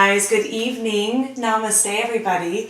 guys, good evening. Namaste, everybody.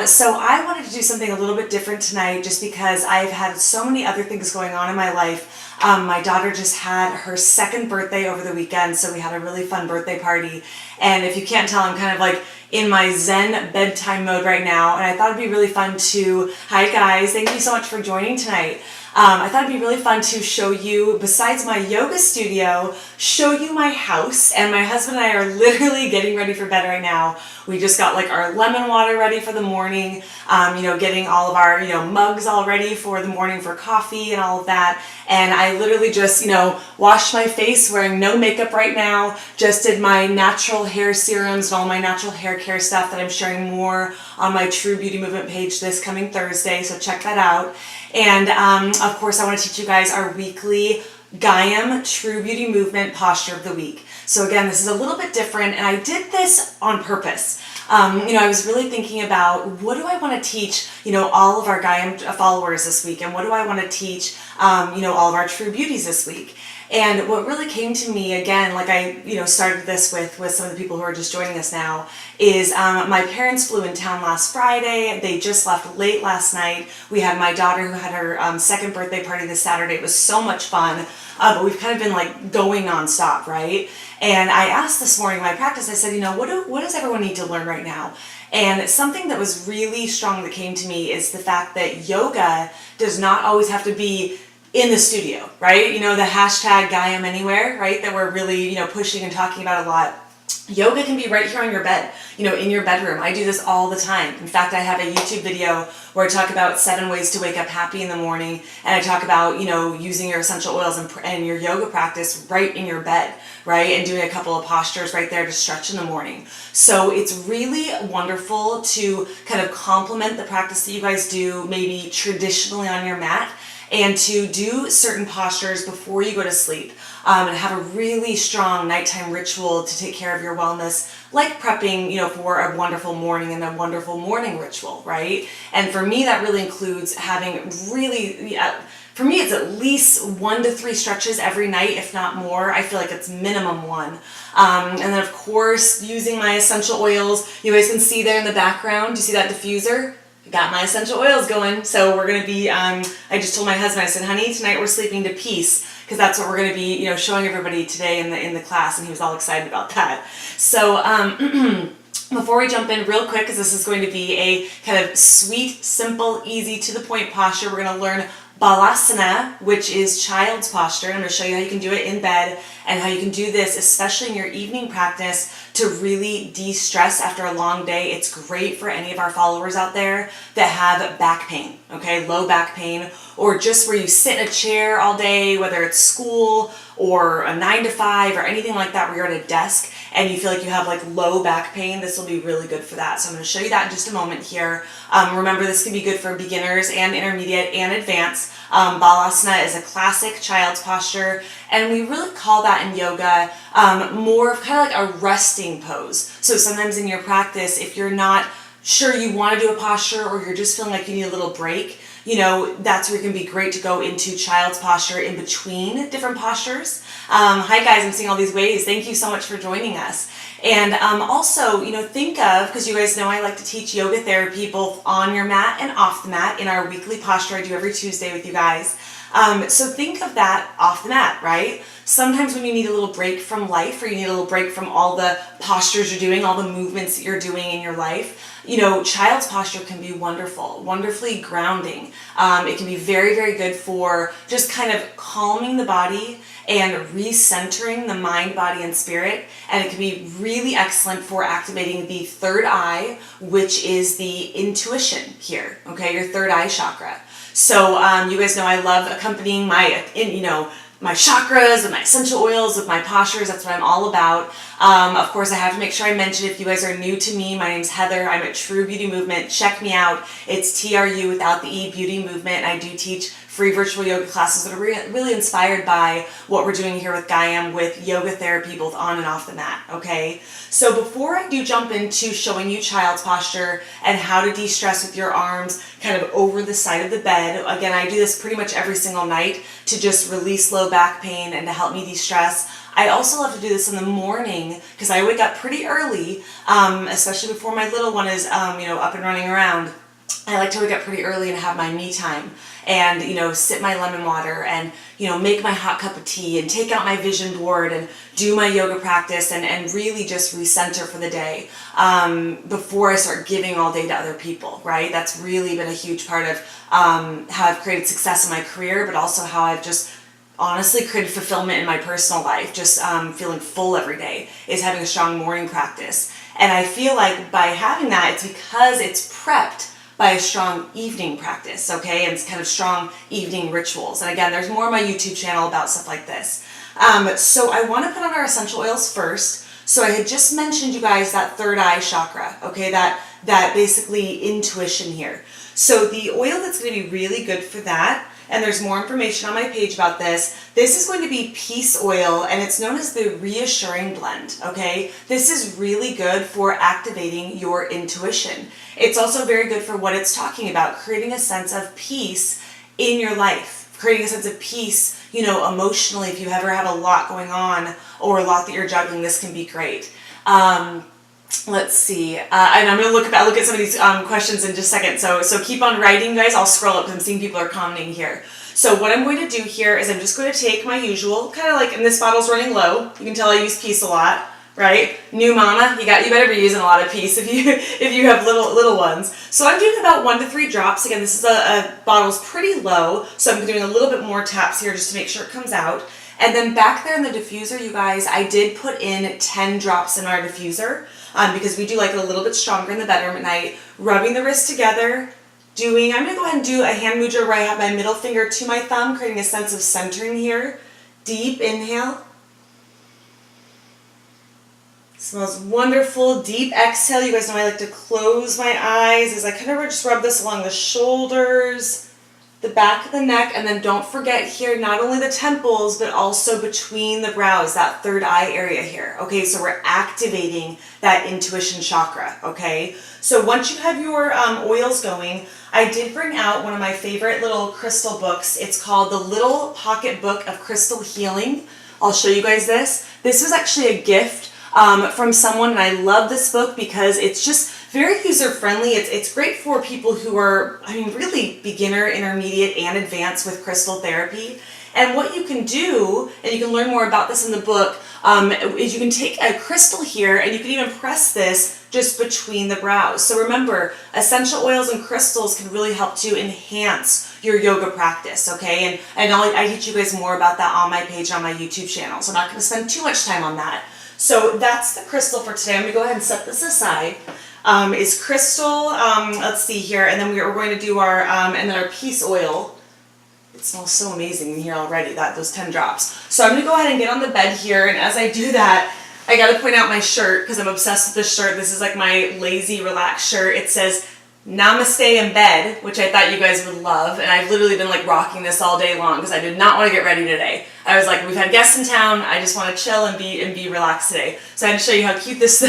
So I wanted to do something a little bit different tonight just because I've had so many other things going on in my life. My daughter just had her second birthday over the weekend, so we had a really fun birthday party. And if you can't tell, I'm kind of like in my Zen bedtime mode right now, and I thought it'd be really fun to, hi guys, thank you so much for joining tonight. I thought it'd be really fun to show you, besides my yoga studio, show you my house. And my husband and I are literally getting ready for bed right now. We just got like our lemon water ready for the morning, getting all of our, mugs all ready for the morning for coffee and all of that. And I literally just, washed my face wearing no makeup right now, just did my natural hair serums and all my natural hair care stuff that I'm sharing more on my True Beauty Movement page this coming Thursday, so check that out. And of course, I want to teach you guys our weekly Gaiam True Beauty Movement Posture of the Week. So again, this is a little bit different, and I did this on purpose. I was really thinking about what do I want to teach, all of our Gaiam followers this week, and what do I want to teach, all of our True Beauties this week. And what really came to me, again, like I, started this with some of the people who are just joining us now, is my parents flew in town last Friday. They just left late last night. We had my daughter who had her second birthday party this Saturday. It was so much fun, but we've kind of been like going nonstop, right? And I asked this morning in my practice, I said, what does everyone need to learn right now? And something that was really strong that came to me is the fact that yoga does not always have to be in the studio, right? The hashtag Gaiam anywhere, right? That we're really, pushing and talking about a lot. Yoga can be right here on your bed, in your bedroom. I do this all the time. In fact, I have a YouTube video where I talk about 7 ways to wake up happy in the morning. And I talk about, using your essential oils and your yoga practice right in your bed, right? And doing a couple of postures right there to stretch in the morning. So it's really wonderful to kind of complement the practice that you guys do maybe traditionally on your mat, and to do certain postures before you go to sleep, and have a really strong nighttime ritual to take care of your wellness, like prepping, for a wonderful morning and a wonderful morning ritual, right? And for me, that really includes having really, for me, it's at least 1 to 3 stretches every night, if not more. I feel like it's minimum 1. And then of course, using my essential oils. You guys can see there in the background, do you see that diffuser? Got my essential oils going. So we're going to be, I just told my husband, I said, honey, tonight we're sleeping to peace, because that's what we're going to be, showing everybody today in the class, and he was all excited about that. So before we jump in real quick, because this is going to be a kind of sweet, simple, easy, to the point posture, we're going to learn Balasana, which is child's posture. I'm going to show you how you can do it in bed and how you can do this, especially in your evening practice, to really de-stress after a long day. It's great for any of our followers out there that have back pain, okay, low back pain, or just where you sit in a chair all day, whether it's school or a 9 to 5 or anything like that, where you're at a desk and you feel like you have like low back pain. This will be really good for that. So I'm going to show you that in just a moment here. Remember, this can be good for beginners and intermediate and advanced. Balasana is a classic child's posture, and we really call that in yoga more of kind of like a resting pose. So sometimes in your practice, if you're not sure you want to do a posture, or you're just feeling like you need a little break, that's where it can be great to go into child's posture in between different postures. Hi guys, I'm seeing all these waves. Thank you so much for joining us. And also, think of, because you guys know I like to teach yoga therapy both on your mat and off the mat in our weekly posture I do every Tuesday with you guys. So think of that off the mat, right? Sometimes when you need a little break from life, or you need a little break from all the postures you're doing, all the movements that you're doing in your life, child's posture can be wonderful, wonderfully grounding. It can be very, very good for just kind of calming the body and recentering the mind, body, and spirit. And it can be really excellent for activating the third eye, which is the intuition here, okay, your third eye chakra. So you guys know I love accompanying my chakras and my essential oils with my postures. That's what I'm all about. Of course, I have to make sure I mention, if you guys are new to me, my name's Heather. I'm at True Beauty Movement. Check me out. It's TRU without the E, Beauty Movement. I do teach free virtual yoga classes that are really inspired by what we're doing here with Gaiam, with yoga therapy both on and off the mat, okay? So before I do jump into showing you child's posture and how to de-stress with your arms kind of over the side of the bed, again, I do this pretty much every single night to just release low back pain and to help me de-stress. I also love to do this in the morning because I wake up pretty early, especially before my little one is, up and running around. I like to wake up pretty early and have my me time and, sip my lemon water and, make my hot cup of tea and take out my vision board and do my yoga practice and really just recenter for the day before I start giving all day to other people, right? That's really been a huge part of how I've created success in my career, but also how I've just honestly created fulfillment in my personal life. Just feeling full every day is having a strong morning practice. And I feel like by having that, it's because it's prepped by a strong evening practice, okay? And it's kind of strong evening rituals. And again, there's more on my YouTube channel about stuff like this. So I want to put on our essential oils first. So I had just mentioned, you guys, that third eye chakra, okay? That basically intuition here. So the oil that's going to be really good for that, and there's more information on my page about this. This is going to be peace oil, and it's known as the reassuring blend, okay? This is really good for activating your intuition. It's also very good for what it's talking about, creating a sense of peace in your life, creating a sense of peace, emotionally. If you ever have a lot going on or a lot that you're juggling, this can be great. Let's see, and I'm going to look at some of these questions in just a second, so keep on writing, guys. I'll scroll up because I'm seeing people are commenting here. So what I'm going to do here is I'm just going to take my usual, kind of like, and this bottle's running low, you can tell I use peace a lot, right? New mama, you better be using a lot of peace if you have little ones. So I'm doing about 1 to 3 drops. Again, this is a bottle's pretty low, so I'm doing a little bit more taps here just to make sure it comes out. And then back there in the diffuser, you guys, I did put in 10 drops in our diffuser because we do like it a little bit stronger in the bedroom at night. Rubbing the wrists together, I'm going to go ahead and do a hand mudra where I have my middle finger to my thumb, creating a sense of centering here. Deep inhale. Smells wonderful. Deep exhale. You guys know I like to close my eyes as I kind of just rub this along the shoulders, the back of the neck, and then don't forget here, not only the temples, but also between the brows, that third eye area here. Okay, so we're activating that intuition chakra, okay? So once you have your oils going, I did bring out one of my favorite little crystal books. It's called The Little Pocket Book of Crystal Healing. I'll show you guys this. This was actually a gift from someone, and I love this book because it's just very user-friendly. It's great for people who are, really beginner, intermediate, and advanced with crystal therapy. And what you can do, and you can learn more about this in the book, is you can take a crystal here and you can even press this just between the brows. So remember, essential oils and crystals can really help to enhance your yoga practice, okay? And I teach you guys more about that on my page, on my YouTube channel. So I'm not going to spend too much time on that. So that's the crystal for today. I'm going to go ahead and set this aside. Is crystal, let's see here, and then we're going to do our, and then our peace oil. It smells so amazing in here already, those 10 drops. So I'm going to go ahead and get on the bed here, and as I do that, I got to point out my shirt because I'm obsessed with this shirt. This is like my lazy, relaxed shirt. It says Namaste in bed, which I thought you guys would love, and I've literally been like rocking this all day long because I did not want to get ready today. I was like, we've had guests in town, I just want to chill and be relaxed today. So I had to show you how cute this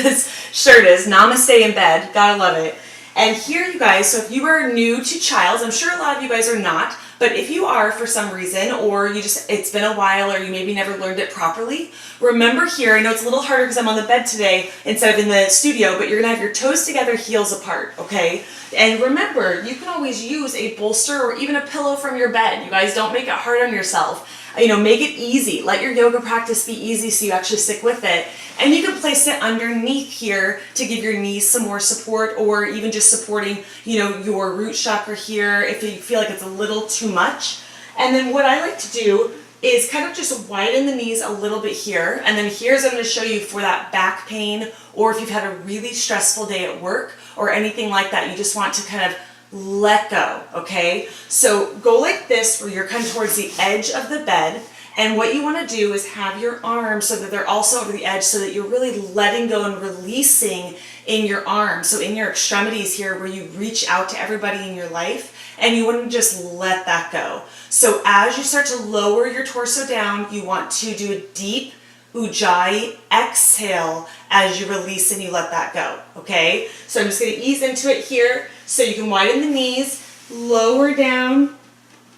shirt is. Namaste in bed, gotta love it. And here, you guys, so if you are new to Childs, I'm sure a lot of you guys are not, but if you are for some reason, or it's been a while, or you maybe never learned it properly, remember here, I know it's a little harder because I'm on the bed today instead of in the studio, but you're gonna have your toes together, heels apart, okay? And remember, you can always use a bolster or even a pillow from your bed. You guys, don't make it hard on yourself. Make it easy. Let your yoga practice be easy so you actually stick with it. And you can place it underneath here to give your knees some more support, or even just supporting, your root chakra here if you feel like it's a little too much. And then what I like to do is kind of just widen the knees a little bit here. And then here's what I'm going to show you for that back pain, or if you've had a really stressful day at work or anything like that, you just want to kind of let go, okay? So go like this where you're kind of towards the edge of the bed, and what you want to do is have your arms so that they're also over the edge so that you're really letting go and releasing in your arms, so in your extremities here where you reach out to everybody in your life, and you want to just let that go. So as you start to lower your torso down, you want to do a deep Ujjayi exhale as you release and you let that go, okay? So I'm just going to ease into it here so you can widen the knees, lower down,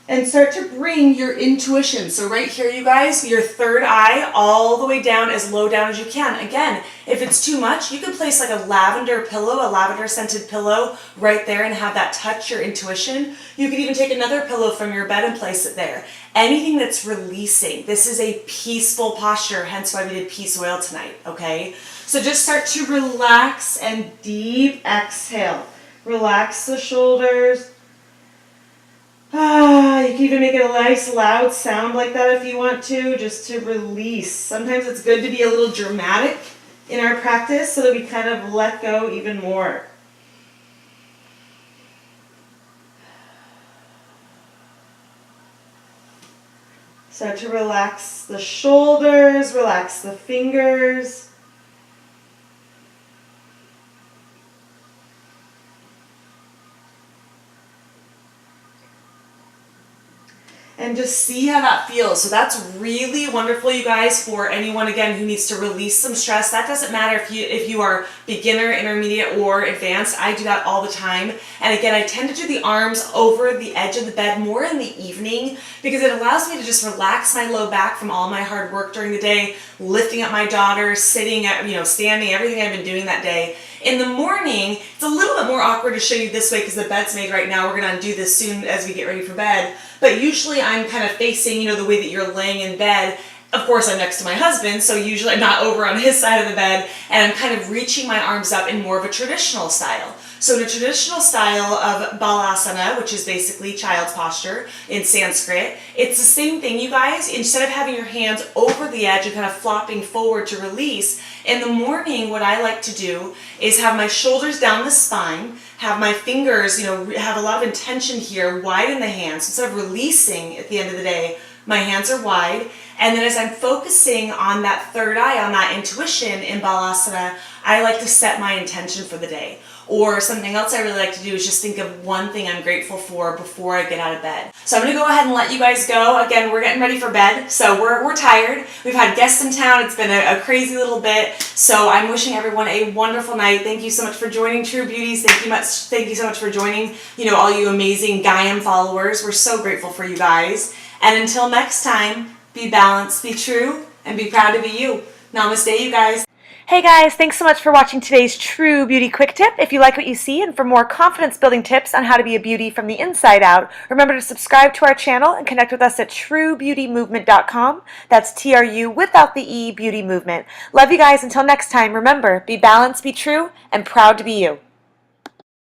And start to bring your intuition. So right here, you guys, your third eye all the way down, as low down as you can. Again, if it's too much, you can place like a lavender pillow, a lavender scented pillow right there and have that touch your intuition. You could even take another pillow from your bed and place it there. Anything that's releasing. This is a peaceful posture, hence why we did peace oil tonight, okay? So just start to relax and deep exhale. Relax the shoulders. You can even make it a nice loud sound like that if you want to, just to release. Sometimes it's good to be a little dramatic in our practice so that we kind of let go even more. Start to relax the shoulders, relax the fingers. And just see how that feels. So that's really wonderful, you guys, for anyone, again, who needs to release some stress. That doesn't matter if you are beginner, intermediate, or advanced. I do that all the time. And again, I tend to do the arms over the edge of the bed more in the evening because it allows me to just relax my low back from all my hard work during the day, lifting up my daughter, sitting, standing, everything I've been doing that day. In the morning, it's a little bit more awkward to show you this way because the bed's made right now. We're going to undo this soon as we get ready for bed. But usually I'm kind of facing, the way that you're laying in bed. Of course, I'm next to my husband, so usually I'm not over on his side of the bed, and I'm kind of reaching my arms up in more of a traditional style. So in a traditional style of Balasana, which is basically child's posture in Sanskrit, it's the same thing, you guys. Instead of having your hands over the edge and kind of flopping forward to release, in the morning what I like to do is have my shoulders down the spine, have my fingers, have a lot of intention here, widen the hands. Instead of releasing at the end of the day, my hands are wide. And then as I'm focusing on that third eye, on that intuition in Balasana, I like to set my intention for the day. Or something else I really like to do is just think of one thing I'm grateful for before I get out of bed. So I'm going to go ahead and let you guys go. Again, we're getting ready for bed, so we're tired. We've had guests in town. It's been a crazy little bit. So I'm wishing everyone a wonderful night. Thank you so much for joining True Beauties. Thank you so much for joining, all you amazing Gaiam followers. We're so grateful for you guys. And until next time, be balanced, be true, and be proud to be you. Namaste, you guys. Hey guys, thanks so much for watching today's True Beauty Quick Tip. If you like what you see and for more confidence building tips on how to be a beauty from the inside out, remember to subscribe to our channel and connect with us at truebeautymovement.com. That's TRU without the E, Beauty Movement. Love you guys. Until next time, remember, be balanced, be true, and proud to be you.